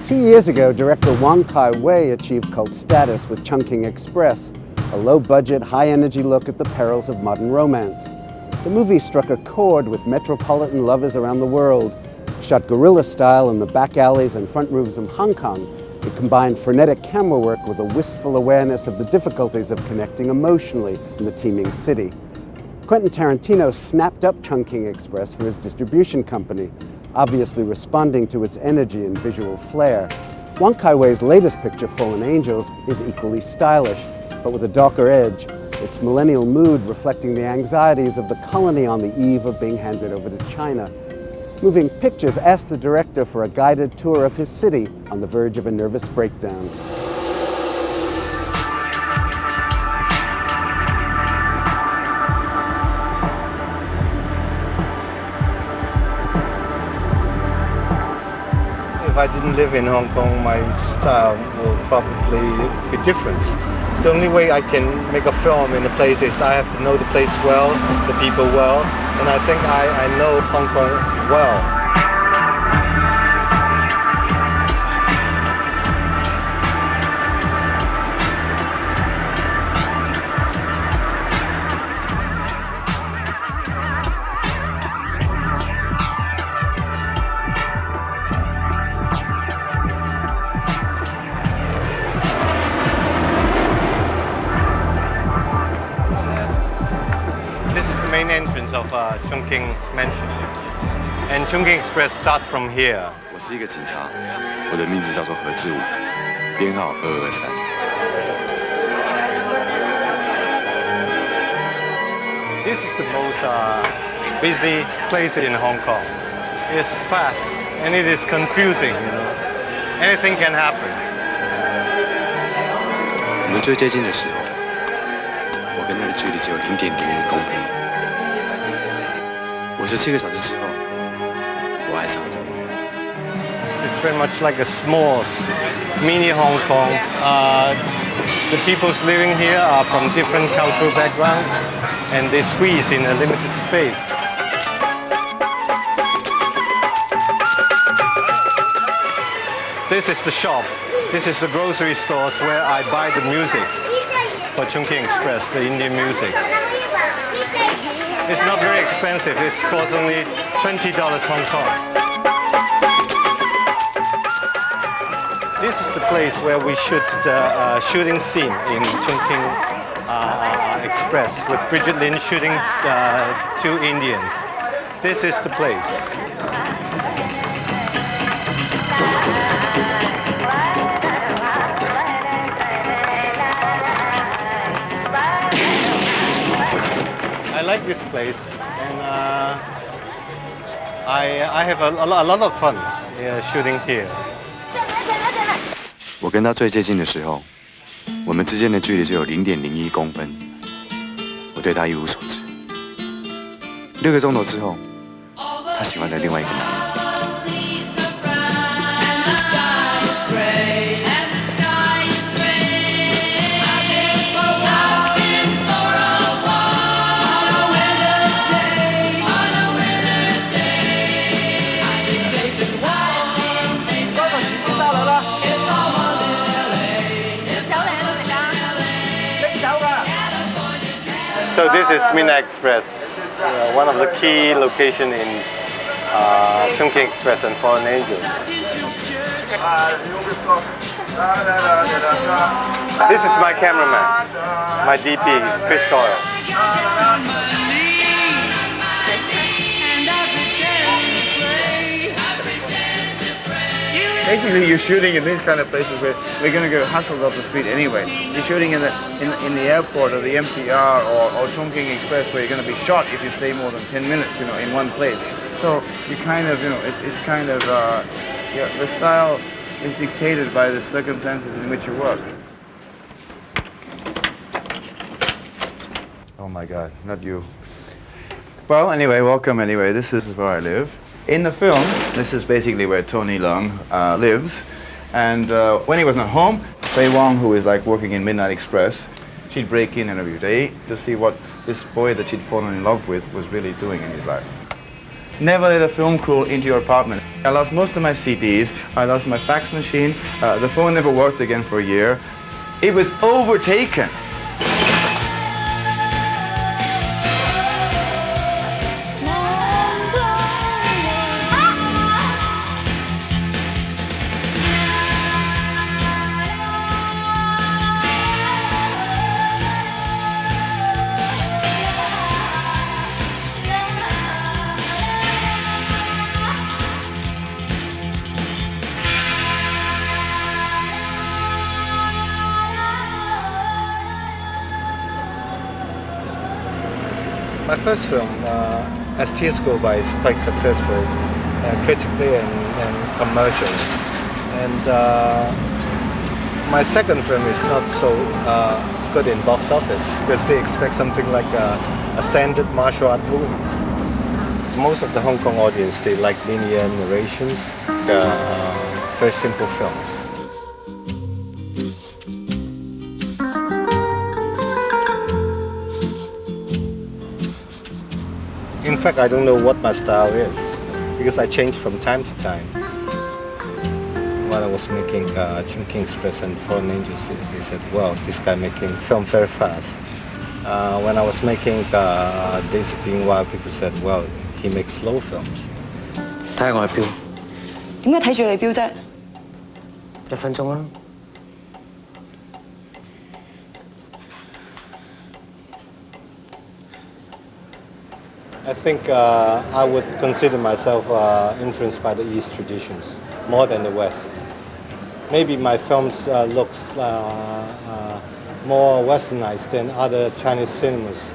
2 years ago, director Wong Kar-wai achieved cult status with Chungking Express, a low-budget, high-energy look at the perils of modern romance. The movie struck a chord with metropolitan lovers around the world. Shot guerrilla style in the back alleys and front roofs of Hong Kong, it combined frenetic camera work with a wistful awareness of the difficulties of connecting emotionally in the teeming city. Quentin Tarantino snapped up Chungking Express for his distribution company, obviously responding to its energy and visual flair. Wong Kar-wai's latest picture, Fallen Angels, is equally stylish, but with a darker edge, its millennial mood reflecting the anxieties of the colony on the eve of being handed over to China. Moving Pictures asked the director for a guided tour of his city on the verge of a nervous breakdown. If I didn't live in Hong Kong, my style will probably be different. The only way I can make a film in a place is I have to know the place well, the people well, and I think I know Hong Kong well. Main entrance of Chungking Mansion, and Chungking Express start from here. 我是一个警察，我的名字叫做何志武，编号2223。This is the most busy place in Hong Kong. It's fast and it is confusing. Anything can happen. 我们最接近的时候，我跟那里距离只有0.01公分。 57个小时之后，我爱上了这里。It's very much like a small mini Hong Kong. The people living here are from different cultural background, and they squeeze in a limited space. This is the shop. This is the grocery stores where I buy the music for Chungking Express, the Indian music. It's not very expensive. It costs only $20 Hong Kong. This is the place where we shoot the shooting scene in Chungking Express with Bridget Lin shooting 2 Indians. This is the place. I like this place, and I have a lot of fun shooting here. 我跟他最接近的时候，我们之间的距离只有0.01公分。我对他一无所知。6个钟头之后，他喜欢了另外一个男人。 So this is Midnight Express, one of the key locations in Chungking Express and Fallen Angels. This is my cameraman, my DP, Chris Doyle. Basically, you're shooting in these kind of places where we're going to get hustled off the street anyway. You're shooting in the airport or the MTR or Chungking Express where you're going to be shot if you stay more than 10 minutes, in one place. So you kind of, it's kind of, the style is dictated by the circumstances in which you work. Oh my God, not you. Well, anyway, welcome anyway. This is where I live. In the film, this is basically where Tony Leung lives. And when he was not home, Fei Wong, who is like working in Midnight Express, she'd break in every day to see what this boy that she'd fallen in love with was really doing in his life. Never let a film crew into your apartment. I lost most of my CDs, I lost my fax machine, the phone never worked again for a year. It was overtaken. My first film, As Tears Go By, is quite successful, critically and commercially. And my second film is not so good in box office because they expect something like a standard martial art movies. Most of the Hong Kong audience, they like linear narrations, very simple films. In fact, I don't know what my style is because I change from time to time. When I was making Chungking Express and Fallen Angels, they said, well, this guy making film very fast. When I was making Days of Being Wild, people said, well, he makes slow films. 睇下我嘅錶，點解睇住你錶啫？ 1分鐘啦。I think I would consider myself influenced by the East traditions more than the West. Maybe my films looks more westernized than other Chinese cinemas,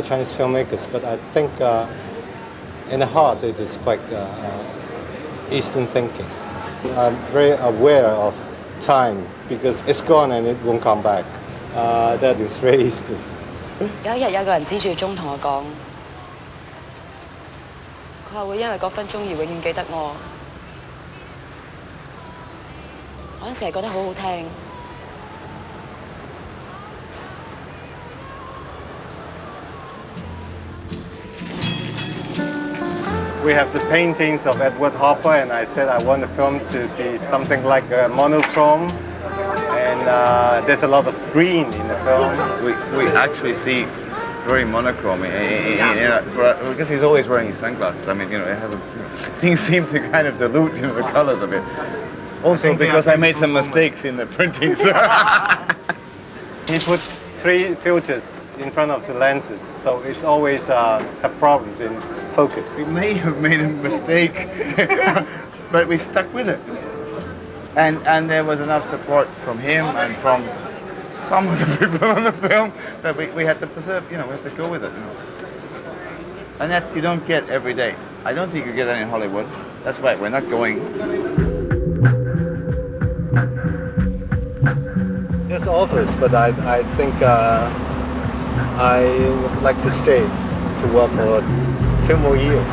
Chinese filmmakers, but I think in the heart it is quite Eastern thinking. I'm very aware of time because it's gone and it won't come back. That is very Eastern. 有一日有個人指住鐘同我講，佢話會因為嗰分鐘而永遠記得我。我嗰陣時係覺得好好聽。 We have the paintings of Edward Hopper, and I said I want the film to be something like a monochrome, and there's a lot of green in the film. We actually see very monochrome because he's always wearing his sunglasses. I mean, you know, it has things seem to kind of dilute, you know, the colors a bit. Also because I made some mistakes in the printing. So. He put 3 filters in front of the lenses, so it's always have problems in focus. We may have made a mistake, but we stuck with it. And there was enough support from him and from some of the people on the film that we had to preserve, you know, we have to go with it. You know. And that you don't get every day. I don't think you get that in Hollywood. That's why we're not going. There's offers, but I think I would like to stay to work for a few more years.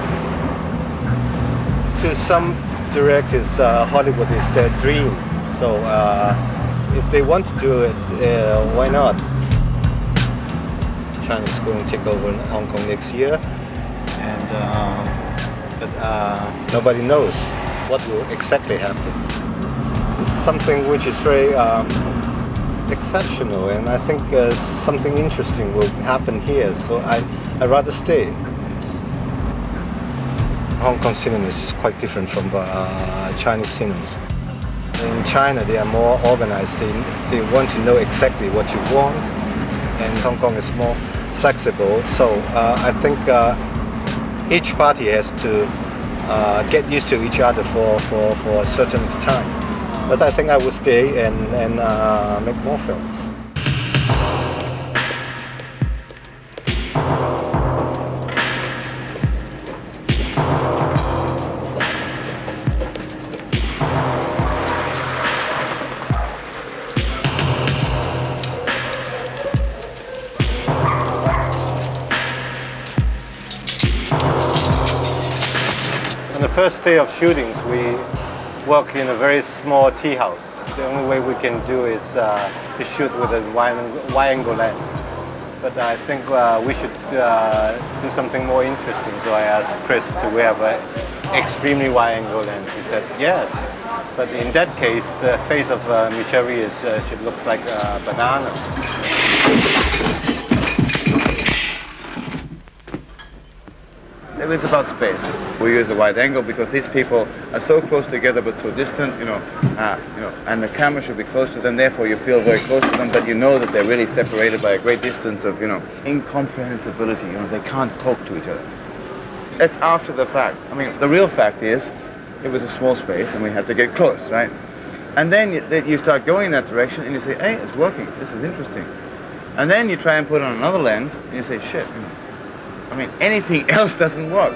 To some directors, Hollywood is their dream. So if they want to do it, why not? China's going to take over Hong Kong next year, and but nobody knows what will exactly happen. It's something which is very exceptional, and I think something interesting will happen here. So I'd rather stay. Hong Kong cinemas is quite different from Chinese cinemas. In China, they are more organized. They want to know exactly what you want, and Hong Kong is more flexible. So I think each party has to get used to each other for a certain time. But I think I will stay and make more films. On the first day of shootings, we work in a very small tea house. The only way we can do is to shoot with a wide-angle lens. But I think we should do something more interesting. So I asked Chris to have extremely wide angle lens. He said, yes. But in that case, the face of Michery looks like a banana. It was about space. We use a wide angle because these people are so close together but so distant, and the camera should be close to them, therefore you feel very close to them, but you know that they're really separated by a great distance of, incomprehensibility. They can't talk to each other. That's after the fact. I mean, the real fact is, it was a small space and we had to get close, right? And then you start going in that direction and you say, hey, it's working, this is interesting. And then you try and put on another lens and you say, shit, I mean, anything else doesn't work.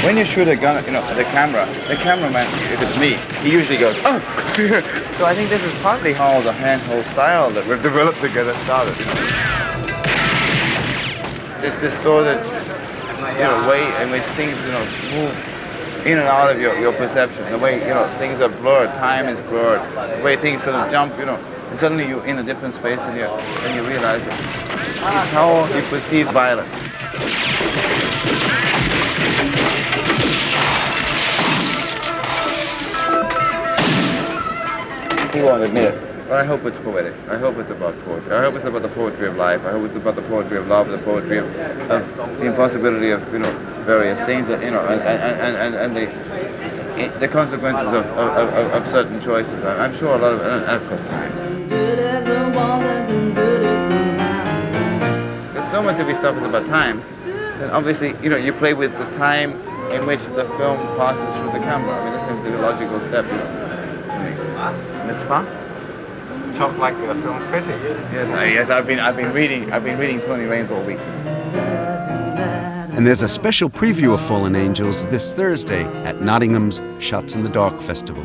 When you shoot a gun, the cameraman, if it's me, he usually goes, oh! So I think this is partly how the handheld style that we've developed together started. This distorted, way in which things, move in and out of your perception. The way, things are blurred, time is blurred. The way things sort of jump, and suddenly you're in a different space and you realize it's how you perceive violence. You won't admit it. But I hope it's poetic. I hope it's about poetry. I hope it's about the poetry of life. I hope it's about the poetry of love, the poetry of the impossibility of various things, and the consequences of certain choices. I'm sure a lot of, and of course, time. There's so much of this stuff is about time. Then obviously, you play with the time in which the film passes through the camera. I mean, this seems to be a logical step. N'est-ce pas? Talk like film critics. Yes. I've been reading Tony Raines all week. And there's a special preview of Fallen Angels this Thursday at Nottingham's Shots in the Dark Festival.